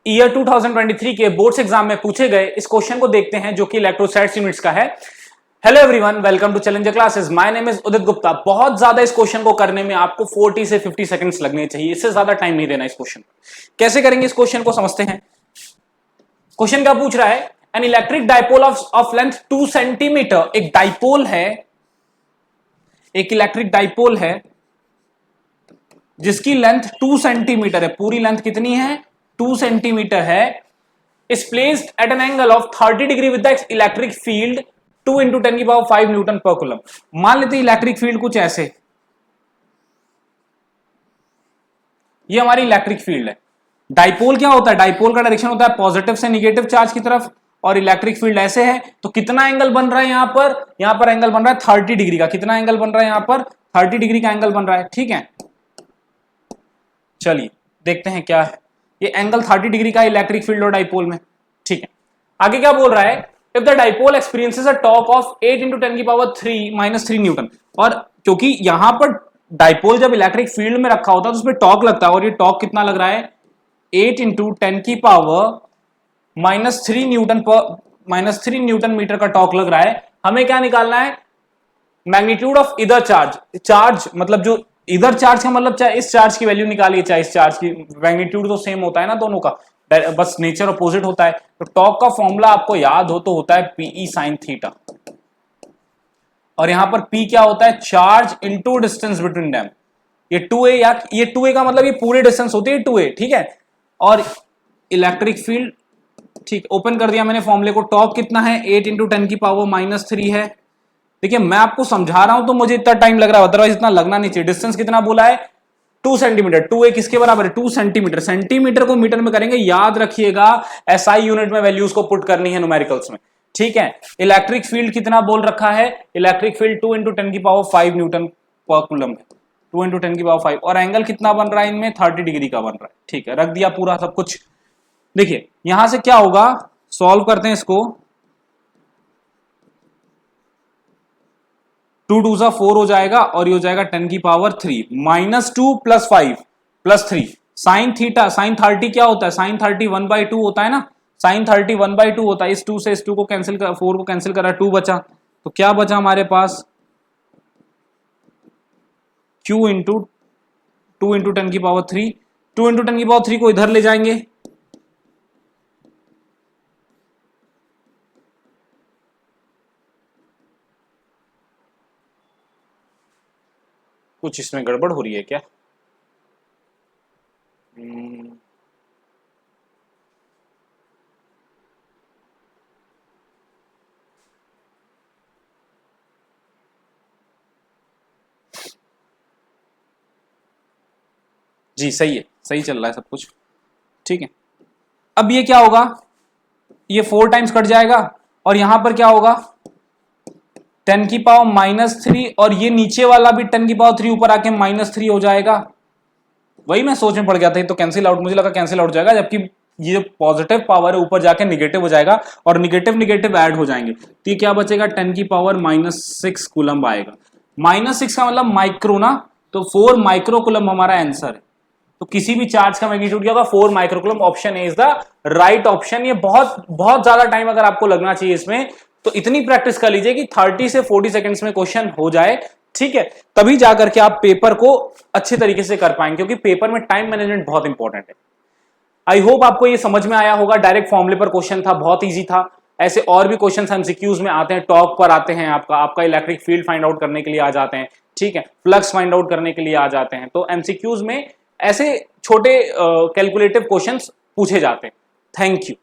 Year 2023 के boards exam में पूछे गए इस क्वेश्चन को देखते हैं, जो कि इलेक्ट्रोस्टैटिक्स यूनिट्स का है। Hello everyone, welcome to Challenger Classes. My name is Udit Gupta. बहुत ज्यादा इस क्वेश्चन को करने में आपको 40 से 50 सेकंड्स लगने चाहिए, इससे ज्यादा टाइम नहीं देना इस क्वेश्चन। कैसे करेंगे इस क्वेश्चन को समझते हैं। क्वेश्चन क्या पूछ रहा है, an electric dipole of length 2 centimetre. एक डाइपोल है, एक इलेक्ट्रिक डाइपोल है जिसकी लेंथ 2 सेंटीमीटर है। पूरी लेंथ कितनी है? 2 सेंटीमीटर है। Is placed at an angle of 30 degree with the electric field 2 × 10⁵ Newton पर कूलम। मान लेते हैं इलेक्ट्रिक फील्ड कुछ ऐसे, ये हमारी इलेक्ट्रिक फील्ड है। डाइपोल क्या होता है? डाइपोल का डायरेक्शन होता है पॉजिटिव से निगेटिव चार्ज की तरफ, और इलेक्ट्रिक फील्ड ऐसे है। तो कितना एंगल बन रहा है यहां पर एंगल बन रहा है 30 डिग्री का। कितना एंगल बन रहा है यहां पर? 30 डिग्री का एंगल बन रहा है। ठीक है, चलिए देखते हैं क्या है। ये एंगल 30 डिग्री का इलेक्ट्रिक फील्ड और डाइपोल में। ठीक है, आगे क्या बोल रहा है, if the dipole experiences a torque of 8 × 10⁻³ Newton. और क्योंकि यहां पर डाइपोल जब इलेक्ट्रिक फील्ड में रखा होता है तो उसमें टॉर्क लगता है, और ये टॉर्क कितना लग रहा है? 8 × 10⁻³ न्यूटन मीटर का टॉर्क लग रहा है। हमें क्या निकालना है? मैग्नीट्यूड ऑफ इधर चार्ज। चार्ज मतलब जो इधर चार्ज का मतलब चाहे इस चार्ज की वैल्यू निकालिए चाहे इस चार्ज की, मैग्नीट्यूड तो सेम होता है ना दोनों का, बस नेचर अपोजिट होता है। तो टॉर्क का फॉर्मूला आपको याद हो तो होता है PE sin थीटा, और यहां पर P क्या होता है? Charge into distance between them. ये 2a, या ये 2a का मतलब ये पूरे डिस्टेंस होती है 2a। ठीक है, और इलेक्ट्रिक फील्ड, ठीक, ओपन कर दिया मैंने फॉर्मूले को। टॉर्क कितना है? 8 × 10⁻³ है। देखिए मैं आपको समझा रहा हूं तो मुझे इतना टाइम लग रहा है, अदरवाइज इतना लगना नहीं चाहिए। डिस्टेंस कितना बोला है? 2 सेंटीमीटर। 2a किसके बराबर है? 2 सेंटीमीटर। सेंटीमीटर को मीटर में करेंगे, याद रखिएगा SI यूनिट में वैल्यूज को पुट करनी है न्यूमेरिकल्स में। ठीक है, इलेक्ट्रिक फील्ड कितना बोल रखा है? इलेक्ट्रिक फील्ड 2 × 10⁵ न्यूटन पर कूलम है। 2 × 10⁵, और एंगल कितना बन रहा है इनमें? 30 डिग्री का बन रहा है। ठीक है, रख दिया पूरा सब कुछ। देखिए यहां से क्या होगा, सॉल्व करते हैं इसको। 2 2 सा 4 हो जाएगा, और ये हो जाएगा 10⁻³ -2 + 5 + 3 साइन थीटा। साइन 30 क्या होता है? साइन 30 1/2 होता है ना। साइन 30 1/2 होता है। इस 2 से इस 2 को कैंसिल कर, 4 को कैंसिल करा, 2 बचा। तो क्या बचा हमारे पास? Q × 2 × 10⁻³। 2 × 10⁻³ को इधर ले जाएंगे, कुछ इसमें गड़बड़ हो रही है क्या? जी सही है, सही चल रहा है सब कुछ। ठीक है, अब ये क्या होगा? ये 4 टाइम्स कट जाएगा, और यहां पर क्या होगा? 10⁻³ और ये नीचे वाला भी 10⁻³ ऊपर आके -3 हो जाएगा। वही मैं सोच में पड़ गया था, तो कैंसिल आउट, मुझे लगा कैंसिल आउट जाएगा, जबकि ये जो पॉजिटिव पावर है ऊपर जाके निगेटिव हो जाएगा, और निगेटिव निगेटिव ऐड हो जाएंगे। तो ये क्या बचेगा? 10⁻⁻6 कूलम आएगा। -6 का मतलब माइक्रो ना, तो 4 माइक्रो कूलम हमारा आंसर है। तो किसी भी चार्ज का मैग्नीट्यूड क्या होगा? 4 micro coulomb. Option A is the right option. ये बहुत बहुत ज्यादा टाइम अगर आपको लगना चाहिए इसमें, तो इतनी प्रैक्टिस कर लीजिए कि 30 से 40 सेकंड्स में क्वेश्चन हो जाए। ठीक है, तभी जाकर के आप पेपर को अच्छे तरीके से कर पाएंगे, क्योंकि पेपर में टाइम मैनेजमेंट बहुत इंपॉर्टेंट है। आई होप आपको ये समझ में आया होगा। डायरेक्ट फॉर्मूले पर क्वेश्चन था, बहुत इजी था। ऐसे और भी क्वेश्चन एमसीक्यूज में आते हैं, टॉर्क पर आते हैं, आपका इलेक्ट्रिक फील्ड फाइंड आउट करने के लिए आ जाते हैं। ठीक है, फ्लक्स फाइंड आउट करने के लिए आ जाते हैं। तो एमसीक्यूज में ऐसे छोटे कैलकुलेटिव क्वेश्चंस पूछे जाते हैं। Thank you.